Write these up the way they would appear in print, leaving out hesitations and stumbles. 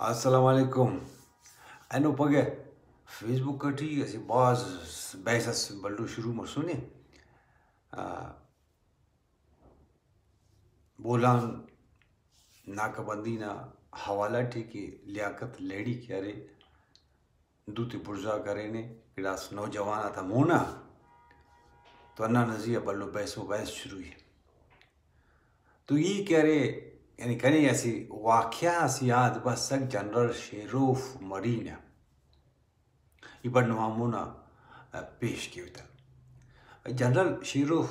السلام علیکم. اینو پگے فیس بک کٹی اسی باز بیسس بلڈو شروع مرسونے بولان ناکہ بندی نا حوالہ ٹھیکی لیاقت لیڈی کیارے دوتی برزا کرے نے کلاس نوجوانا تھا مونا تو انا نزیہ بلو بیس و بیس شروع ہے. تو یہ کہہ رہے یعنی کہنے ایسی واقعہ سی یاد بس سک جنرل شیروف مرین یہ بڑھ نوامونا پیش کیا ہوتا. جنرل شیروف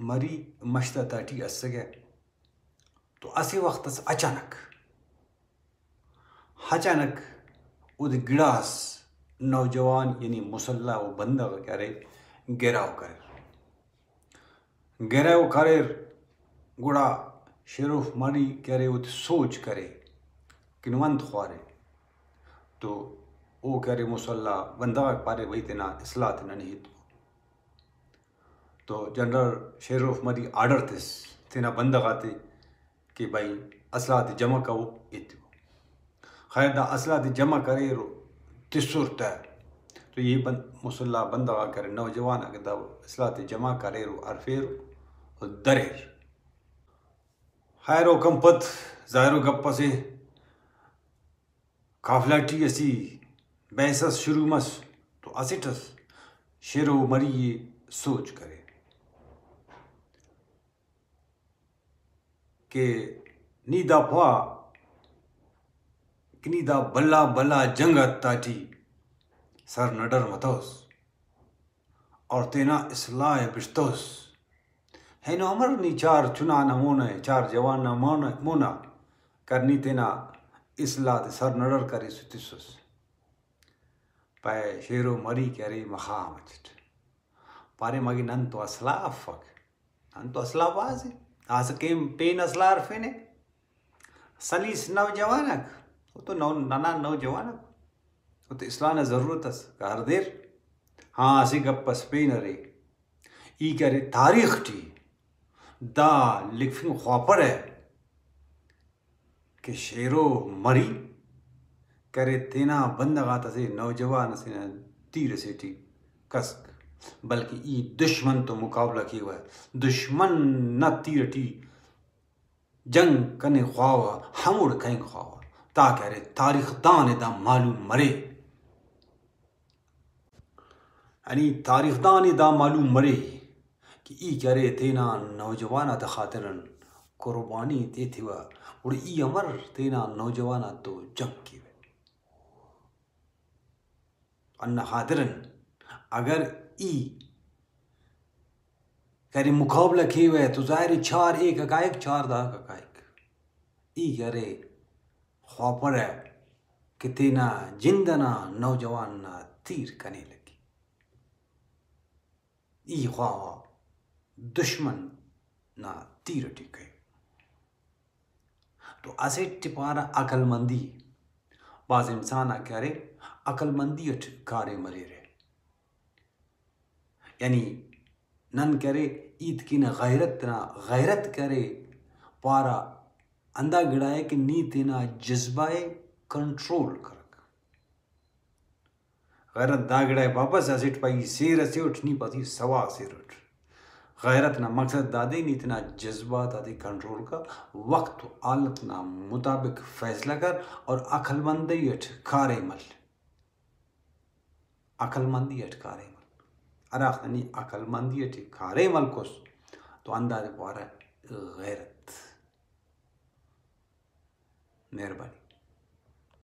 مری مشتہ تاٹی اس گئے تو اسی وقت اچانک اد گڑاس نوجوان یعنی مسلح و بندہ کہہ رہے گراو کرے گڑا شیروف مری کہہ رہے وہ سوچ کرے کنوانت خوارے تو وہ کہہ رہے مسلح بندہ پارے وہی تینا اصلاح تینا نہیں تو جنرل شیروف مری آرڈر تینا بندہ گاتے کہ بھائی اصلاح تی جمع کرو اتو خیر دا اصلاح تی جمع کرے رو تسور ہے تو یہ مسلح بندہ گا کرے نوجوان اگر دا اصلاح تی جمع کرے رو عرفیر دریر خیر و کمپت ظاہر و گپا سے قافلہ ٹی اسی بیسس شروع مس تو اسٹس شیرو مری یہ سوچ کرے کہ نیدا پا کنیدا بلا بلا جنگت تاٹی سر نڈر متوس اور تینا اصلاح بشتوس ہے نو امر نی چار چنانا مونا ہے چار جوانا مونا کرنی تینا اصلاح تے سر نڈر کرے ستیسوس پائے شیرو مری کرے مخام اچھت پارے مگی نن تو اصلاح فک نن تو اصلاح باز ہے آسا کیم پین اصلاح رفینے سلیس نوجوانک وہ تو نانا نوجوانک وہ تو اصلاح ضرورت ہے کار دیر ہاں اسی گپس پین رے ای کرے تاریخ ٹی دا لکھیں خواپر ہے کہ شیرو مری کرے تینا بندگاتا سے نوجوان سے تیر سے ٹی کسک بلکہ ای دشمن تو مقابلہ کی ہوا ہے دشمن نہ تیر ٹی جنگ کنے خواہا ہموڑ کہیں خواہا تا کہہ رہے تاریخ دان دا معلوم مرے یعنی تاریخ دان دا معلوم مرے کہ ای کہہ رہے تینا نوجوانا تا خاطرن قربانی تے تھوا اور ای امر تینا نوجوانا تو جنگ کی ہوئے انہ خاطرن اگر ای کہہ رہے مقابلہ کی ہوئے تو ظاہر چار ایک حقائق چار دا حقائق ای کہہ رہے خواپر ہے کہ تینا جندنا نوجوان نا تیر کنے لگی ای خواہ دشمن نا تیر ٹکے تو اسے ٹپارا عقل مندی بعض انسانا کہہ رہے عقل مندی اٹھ کارے مرے رہے یعنی نن کرے عید کی نا غیرت کرے پارا اندہ گڑائے کہ نی تینا جذبائے کنٹرول کرک غیرت دا گڑائے واپس اسٹ پائی سیر اسے اٹھنی پاتی سوا سیر اٹھ غیرت نا مقصد دادے نی تینا جذبات آدھی کنٹرول کا وقت و آلت نا مطابق فیصلہ کر اور عقل مندی اٹھ کارے مل عقل مندی اٹھ کارے مل اراخ نی عقل مندی اٹھ کارے مل کس تو اندازے پارا غیرت مہربانی.